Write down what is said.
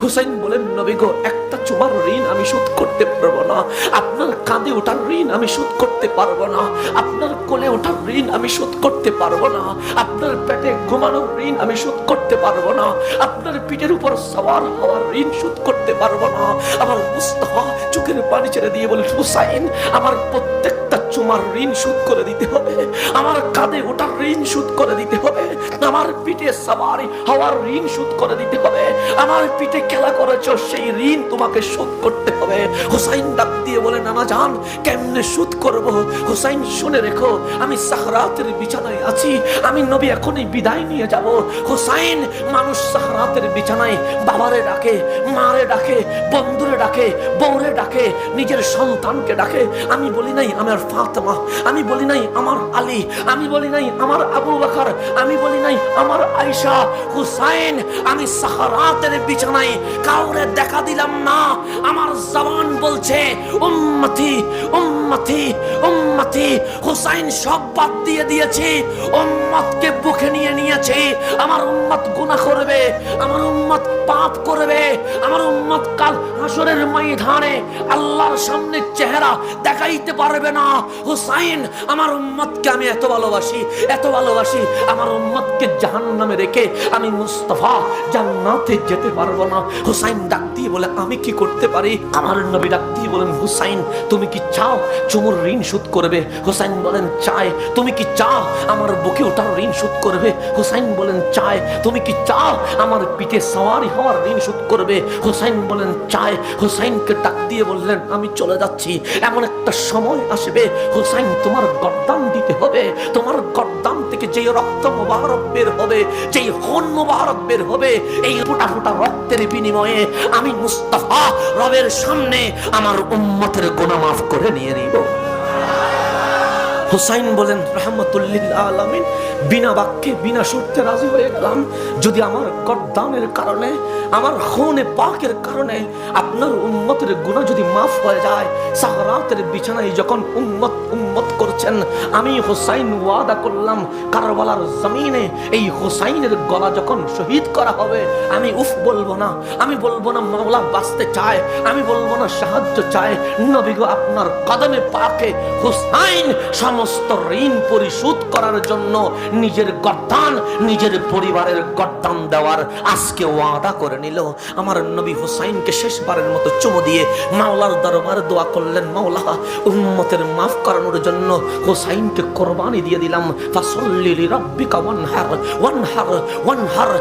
হুসাইন বলেন, নবী গো, একটা চুমার ঋণ আমি শোধ করতে পারবো না, আপনার কাঁধে ওঠার ঋণ আমি শোধ করতে পারবো না, আপনার কোলে ওঠার ঋণ আমি শোধ করতে পারবো না, আপনার পেটে ঘুমানোর ঋণ আমি শোধ করতে পারবো না, আপনার পিঠের উপর সওয়ার হওয়ার ঋণ শোধ করতে পারবো না। আমার মুস্তাফা চোখের পানি ছেড়ে দিয়ে বলে, হুসাইন, আমার প্রত্যেকটা চুমার ঋণ শোধ করে দিতে হবে, আমার কাঁধে ওঠার ঋণ শোধ করে দিতে হবে, আমার পিঠে সওয়ার হওয়ার ঋণ শোধ করে দিতে হবে, আমার পিঠে খেলা করেছো সেই ঋণ তোমাকে শোধ করতে হবে। হুসাইন ডাক দিয়ে বলে, নানা জান, কেমনে শোধ করব? হুসাইন, শুনে রেখো, আমি সাহরাতের বিছানায় আছি, আমি নবী এখনই বিদায় নিয়ে যাব। হুসাইন, মানুষ সাহরাতের বিছানায় বাবারে ডাকে, মারে ডাকে, বন্ধুরে ডাকে, বউরে ডাকে, নিজের সন্তানকে ডাকে। আমি বলি নাই আমার ফাতেমা, আমি বলি নাই আমার আলী, আমি বলি নাই আমার আবু বকর, আমি বলি নাই আমার আয়েশা। হুসাইন, আমি সাহরাতের বিছানায় কাউরে দেখা দিলাম না, আমার জবান বলছে উম্মতি উম্মতি উম্মতি। হুসাইন সব বাদ দিয়ে দিয়েছে, উম্মতকে বুকে নিয়ে নিয়েছে। আমার উম্মত গুনাহ করবে, আমার উম্মত পাপ করবে, আমার উম্মত কাল হাসরের ময়দানে আল্লাহর সামনে চেহারা দেখাইতে পারবে না। হুসাইন, আমার উম্মতকে আমি এত ভালোবাসি, এত ভালোবাসি, আমার উম্মতকে জাহান্নামে রেখে আমি মুস্তাফা জান্নাতে যেতে পারবো না। হুসাইন ডাক দিয়ে বলে, আমি কি করতে পারি? আমার নবী ডাক দিয়ে বলেন, হুসাইন, তুমি কি চাও চুমুর ঋণ শোধ করবে? হুসাইন বলেন, চাই। তুমি কি চাও আমার বুকে ওঠার ঋণ শোধ করবে? হুসাইন বলেন, চাই। তুমি কি চাও আমার পিঠে সওয়ারি হওয়ার ঋণ শোধ করবে? হুসাইন বলেন, চাই। হুসাইনকে ডাক দিয়ে বললেন, আমি চলে যাচ্ছি, এমন একটা সময় আসবে হুসাইন তোমার গর্দান দিতে হবে, তোমার গর্দান থেকে যে রক্ত মোবারক বের হবে, যেই খুন মোবারক বের হবে, এই ফোঁটা ফোঁটা রক্তের বিনিময়ে আমি মুস্তাফা রবের সামনে আমার উম্মতের গুনাহ মাফ করে নিয়ে নিব। হুসাইন বলেন, রাহমাতুল্লিল আলামিন, বিনা বাক্যে বিনা শর্তে রাজি হয়ে গেলাম, যদি আমার গর্দানের কারণে, আমার খুনে পাকের কারণে আপনার উম্মতের গুনাহ যদি মাফ হয়ে যায়। সাহরাতের বিছানায় যখন উম্মত উম্মত করছেন, আমি হুসাইন ওয়াদা করলাম, কারবালার জমিনে এই হুসাইনের গলা যখন শহীদ করা হবে, আমি উফ বলবো না, আমি বলবো না মাওলা বাঁচতে চায়, আমি বলবো না সাহায্য চায়। নবী গো, আপনার কদমে পাকে হুসাইন সমস্ত ঋণ পরিশোধ করার জন্য নিজের গর্দান, নিজের পরিবারের গর্দান দেওয়ার আজকে ওয়াদা করে নিল। আমার নবী হুসাইনকে শেষবারের মতো চুমু দিয়ে মাওলার দরবারে দোয়া করলেন, মাওলা, উম্মতের মাফ করানোর জন্য হুসাইনকে কোরবানি দিয়ে দিলাম। ফাসল্লি লিরাব্বিকা ওয়ানহার ওয়ানহার ওয়ানহার।